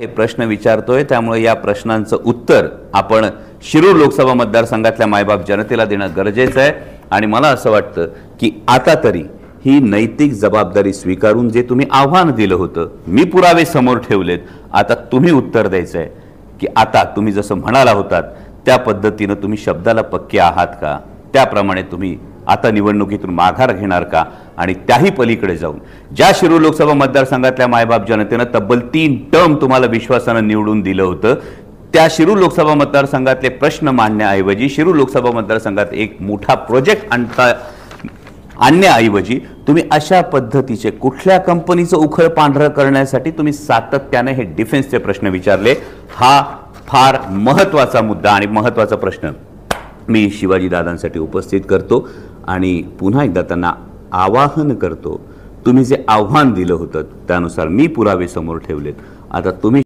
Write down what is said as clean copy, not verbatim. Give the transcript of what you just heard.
हे प्रश्न विचारतोय, त्यामुळे या प्रश्नांचं उत्तर आपण शिरूर लोकसभा मतदारसंघातल्या मायबाप जनतेला देणं गरजेचं आहे। आणि मला असं वाटतं की आता तरी ही नैतिक जबाबदारी स्वीकारून जे तुम्ही आव्हान दिलं होतं, मी पुरावे समोर ठेवलेत, आता तुम्ही उत्तर द्यायचं आहे की आता तुम्ही जसं म्हणाला होतात त्या पद्धतीनं तुम्ही शब्दाला पक्के आहात का, त्याप्रमाणे तुम्ही आता निवडणुकीतून माघार घेणार का, आणि त्याही पलीकडे जाऊन ज्या शिरूर लोकसभा मतदारसंघातल्या मायबाप जनतेनं तब्बल 3 टर्म तुम्हाला विश्वासानं निवडून दिलं होतं, त्या शिरूर लोकसभा मतदारसंघातले प्रश्न मांडण्याऐवजी, शिरूर लोकसभा मतदारसंघात एक मोठा प्रोजेक्ट आणण्याऐवजी तुम्ही अशा पद्धतीचे कुठल्या कंपनीचं उखळ पांढरं करण्यासाठी तुम्ही सातत्याने हे डिफेन्सचे प्रश्न विचारले। हा फार महत्त्वाचा मुद्दा आणि महत्त्वाचा प्रश्न मी शिवाजी दादांसाठी उपस्थित करतो आणि पुन्हा एकदा त्यांना आवाहन करतो, तुम्ही जे आव्हान दिलं होतं त्यानुसार मी पुरावे समोर ठेवलेत, आता तुम्ही